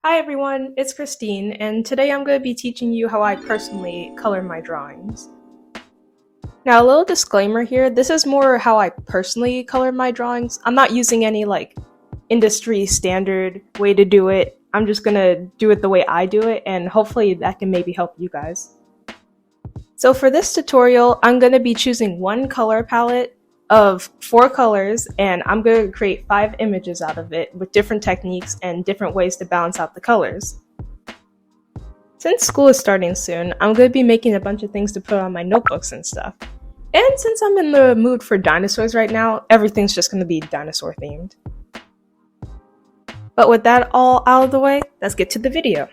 Hi everyone, it's Christine, and today I'm going to be teaching you how I personally color my drawings. Now, a little disclaimer here, this is more how I personally color my drawings. I'm not using any industry standard way to do it. I'm just going to do it the way I do it, and hopefully that can maybe help you guys. So for this tutorial, I'm going to be choosing one color palette of 4 colors, and I'm going to create 5 images out of it with different techniques and different ways to balance out the colors. Since school is starting soon, I'm going to be making a bunch of things to put on my notebooks and stuff. And since I'm in the mood for dinosaurs right now, everything's just going to be dinosaur themed. But with that all out of the way, let's get to the video.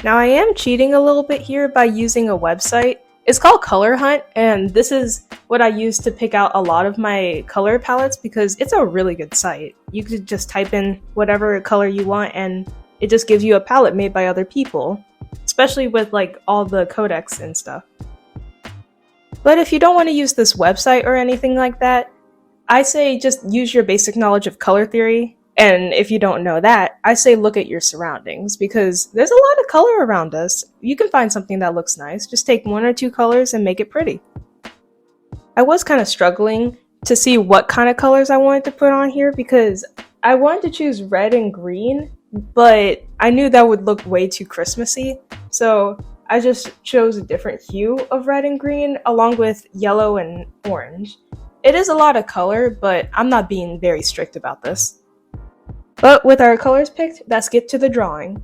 Now I am cheating a little bit here by using a website. It's called Color Hunt, and this is what I use to pick out a lot of my color palettes because it's a really good site. You could just type in whatever color you want and it just gives you a palette made by other people, especially with all the codecs and stuff. But if you don't want to use this website or anything like that, I say just use your basic knowledge of color theory. And if you don't know that, I say look at your surroundings because there's a lot of color around us. You can find something that looks nice. Just take 1 or 2 colors and make it pretty. I was kind of struggling to see what kind of colors I wanted to put on here because I wanted to choose red and green, but I knew that would look way too Christmassy. So I just chose a different hue of red and green along with yellow and orange. It is a lot of color, but I'm not being very strict about this. But with our colors picked, let's get to the drawing.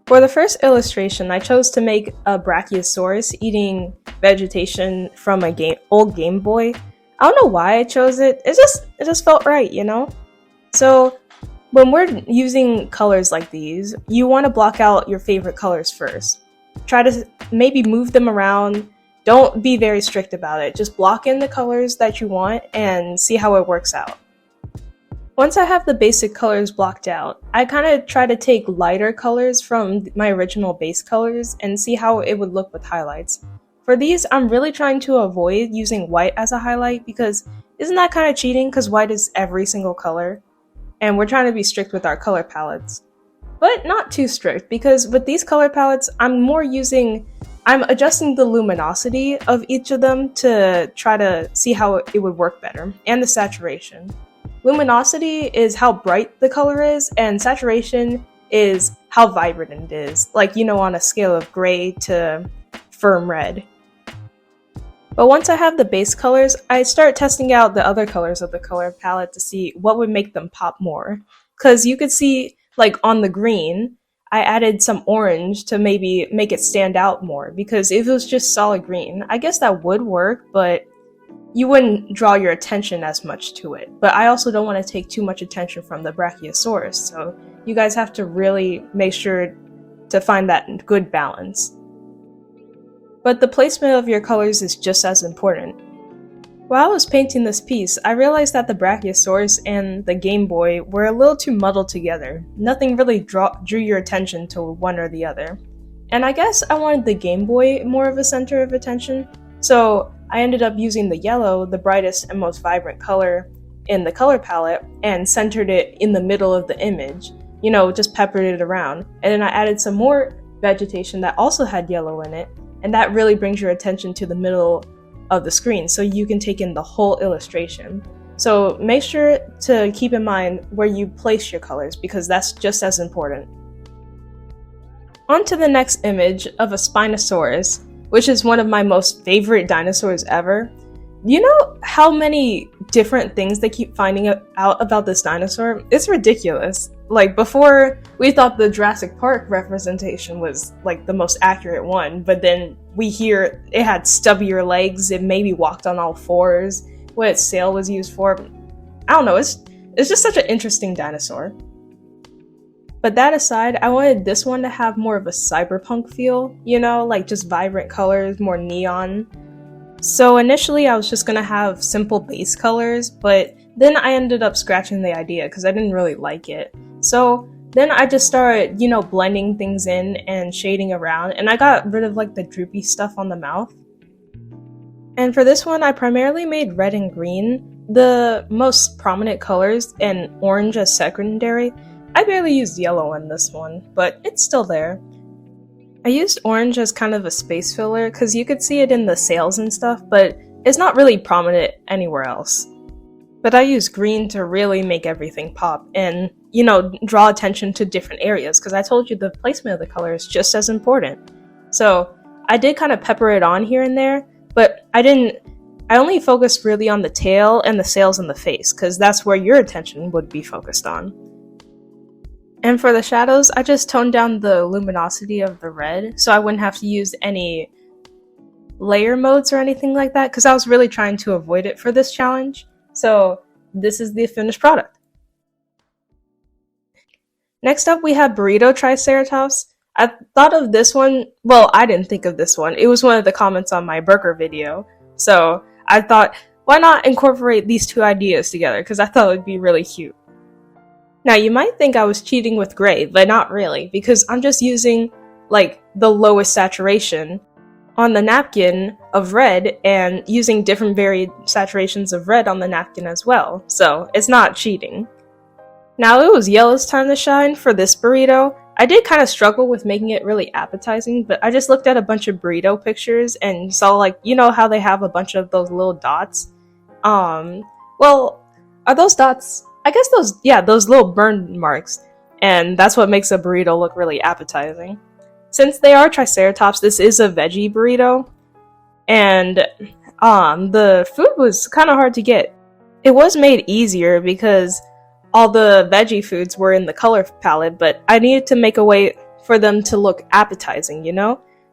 For the first illustration, I chose to make a brachiosaurus eating vegetation from a old Game Boy. I don't know why I chose it. It just felt right, you know? So when we're using colors like these, you want to block out your favorite colors first. Try to maybe move them around. Don't be very strict about it. Just block in the colors that you want and see how it works out. Once I have the basic colors blocked out, I kind of try to take lighter colors from my original base colors and see how it would look with highlights. For these, I'm really trying to avoid using white as a highlight because isn't that kind of cheating because white is every single color? And we're trying to be strict with our color palettes. But not too strict because with these color palettes, I'm adjusting the luminosity of each of them to try to see how it would work better, and the saturation. Luminosity is how bright the color is, and saturation is how vibrant it is, on a scale of gray to firm red. But once I have the base colors, I start testing out the other colors of the color palette to see what would make them pop more. Because you could see, on the green, I added some orange to maybe make it stand out more, because if it was just solid green, I guess that would work, but you wouldn't draw your attention as much to it. But I also don't want to take too much attention from the brachiosaurus, so you guys have to really make sure to find that good balance. But the placement of your colors is just as important. While I was painting this piece, I realized that the brachiosaurus and the Game Boy were a little too muddled together. Nothing really drew your attention to one or the other. And I guess I wanted the Game Boy more of a center of attention, so I ended up using the yellow, the brightest and most vibrant color in the color palette, and centered it in the middle of the image. Just peppered it around. And then I added some more vegetation that also had yellow in it, and that really brings your attention to the middle of the screen so you can take in the whole illustration. So make sure to keep in mind where you place your colors because that's just as important. On to the next image of a Spinosaurus, which is one of my most favorite dinosaurs ever. You know how many different things they keep finding out about this dinosaur? It's ridiculous. Before, we thought the Jurassic Park representation was the most accurate one, but then we hear it had stubbier legs, it maybe walked on all fours, what its sail was used for. I don't know, it's just such an interesting dinosaur. But that aside, I wanted this one to have more of a cyberpunk feel, just vibrant colors, more neon. So initially I was just gonna have simple base colors, but then I ended up scratching the idea because I didn't really like it. So then I just started, blending things in and shading around, and I got rid of the droopy stuff on the mouth. And for this one, I primarily made red and green the most prominent colors, and orange as secondary. I barely used yellow in this one, but it's still there. I used orange as kind of a space filler because you could see it in the sails and stuff, but it's not really prominent anywhere else. But I used green to really make everything pop and, draw attention to different areas because I told you the placement of the color is just as important. So I did kind of pepper it on here and there, but I only focused really on the tail and the sails and the face because that's where your attention would be focused on. And for the shadows, I just toned down the luminosity of the red so I wouldn't have to use any layer modes or anything like that because I was really trying to avoid it for this challenge. So this is the finished product. Next up, we have Burrito Triceratops. I thought of this one, well, I didn't think of this one. It was one of the comments on my burger video. So I thought, why not incorporate these two ideas together? Because I thought it would be really cute. Now, you might think I was cheating with gray, but not really, because I'm just using, the lowest saturation on the napkin of red and using different varied saturations of red on the napkin as well. So it's not cheating. Now, it was yellow's time to shine for this burrito. I did kind of struggle with making it really appetizing, but I just looked at a bunch of burrito pictures and saw, how they have a bunch of those little dots? Well, are those dots? I guess those little burn marks. And that's what makes a burrito look really appetizing. Since they are Triceratops, this is a veggie burrito. And the food was kind of hard to get. It was made easier because all the veggie foods were in the color palette, but I needed to make a way for them to look appetizing,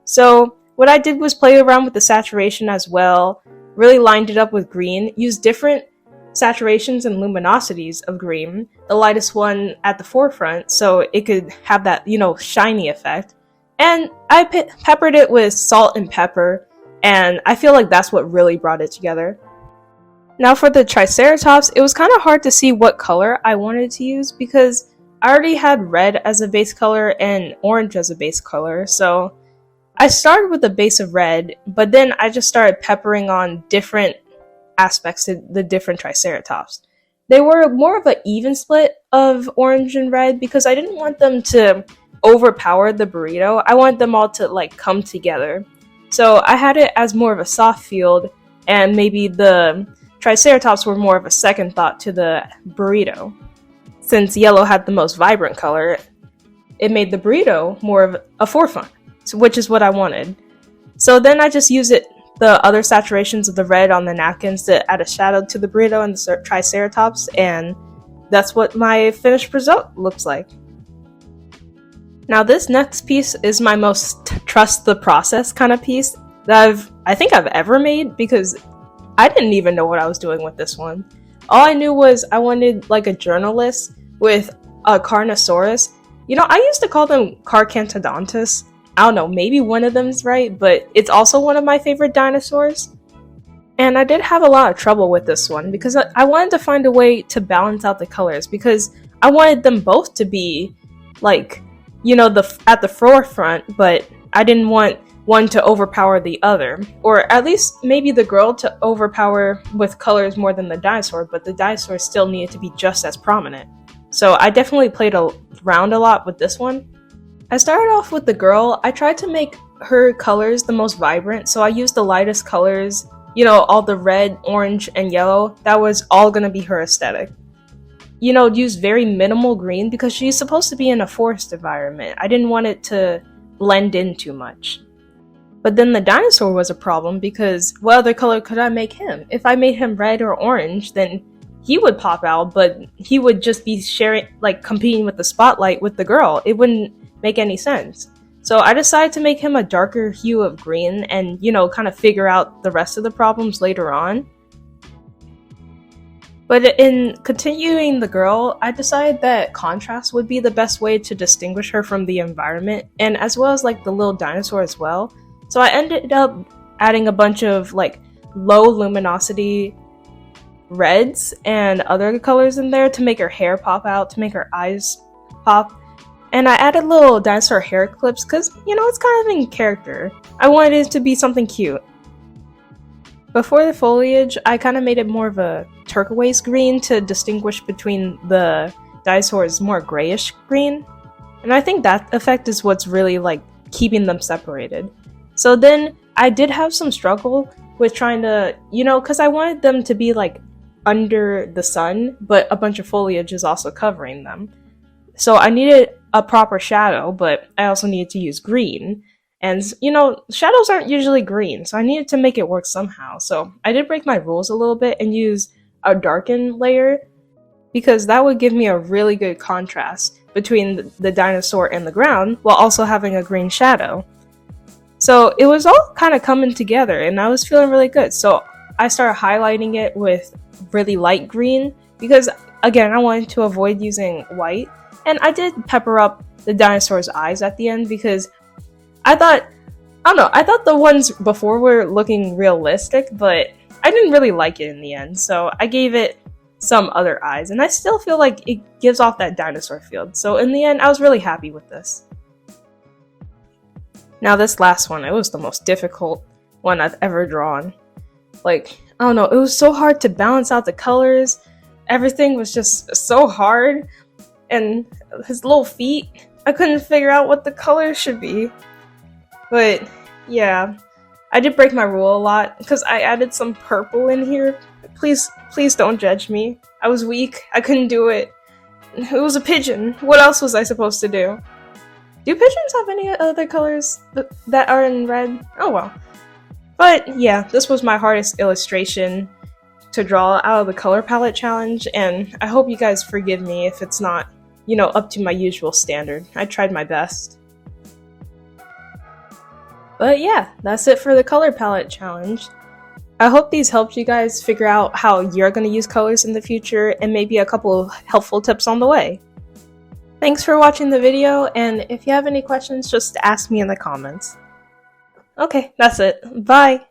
So what I did was play around with the saturation as well, really lined it up with green, used different saturations and luminosities of green, the lightest one at the forefront so it could have that, shiny effect. And I peppered it with salt and pepper, and I feel like that's what really brought it together. Now for the Triceratops, it was kind of hard to see what color I wanted to use because I already had red as a base color and orange as a base color, so I started with a base of red, but then I just started peppering on different aspects to the different Triceratops. They were more of an even split of orange and red because I didn't want them to overpower the burrito. I wanted them all to come together. So I had it as more of a soft field, and maybe the Triceratops were more of a second thought to the burrito. Since yellow had the most vibrant color, it made the burrito more of a forefront, which is what I wanted. So then I just used the other saturations of the red on the napkins to add a shadow to the burrito and the Triceratops, and that's what my finished result looks like. Now this next piece is my most trust the process kind of piece that I think I've ever made because I didn't even know what I was doing with this one. All I knew was I wanted a journalist with a Carnosaurus. I used to call them Carcantodontus. I don't know, maybe one of them's right, but it's also one of my favorite dinosaurs. And I did have a lot of trouble with this one because I wanted to find a way to balance out the colors because I wanted them both to be at the forefront, but I didn't want one to overpower the other, or at least maybe the girl to overpower with colors more than the dinosaur, but the dinosaur still needed to be just as prominent. So I definitely played around a lot with this one. I started off with the girl. I tried to make her colors the most vibrant, so I used the lightest colors, all the red, orange, and yellow. That was all gonna be her aesthetic. Use very minimal green because she's supposed to be in a forest environment. I didn't want it to blend in too much. But then the dinosaur was a problem because what other color could I make him? If I made him red or orange, then he would pop out, but he would just be competing with the spotlight with the girl. It wouldn't make any sense. So I decided to make him a darker hue of green and, kind of figure out the rest of the problems later on. But in continuing the girl, I decided that contrast would be the best way to distinguish her from the environment, and as well as the little dinosaur as well. So I ended up adding a bunch of low luminosity reds and other colors in there to make her hair pop out, to make her eyes pop. And I added little dinosaur hair clips because, it's kind of in character. I wanted it to be something cute. Before the foliage, I kind of made it more of a turquoise green to distinguish between the dinosaurs more grayish green. And I think that effect is what's really like keeping them separated. So then I did have some struggle with trying to, because I wanted them to be like under the sun, but a bunch of foliage is also covering them. So I needed a proper shadow, but I also needed to use green. And, shadows aren't usually green, so I needed to make it work somehow. So I did break my rules a little bit and use a darken layer, because that would give me a really good contrast between the dinosaur and the ground while also having a green shadow. So it was all kind of coming together and I was feeling really good. So I started highlighting it with really light green because, again, I wanted to avoid using white. And I did pepper up the dinosaur's eyes at the end because I thought the ones before were looking realistic, but I didn't really like it in the end. So I gave it some other eyes and I still feel like it gives off that dinosaur feel. So in the end, I was really happy with this. Now this last one, it was the most difficult one I've ever drawn. Like, I don't know, it was so hard to balance out the colors. Everything was just so hard. And his little feet, I couldn't figure out what the colors should be. But yeah, I did break my rule a lot because I added some purple in here. Please don't judge me. I was weak. I couldn't do it. It was a pigeon. What else was I supposed to do? Do pigeons have any other colors that are in red? Oh well. But yeah, this was my hardest illustration to draw out of the color palette challenge, and I hope you guys forgive me if it's not, up to my usual standard. I tried my best. But yeah, that's it for the color palette challenge. I hope these helped you guys figure out how you're going to use colors in the future and maybe a couple of helpful tips on the way. Thanks for watching the video, and if you have any questions, just ask me in the comments. Okay, that's it. Bye!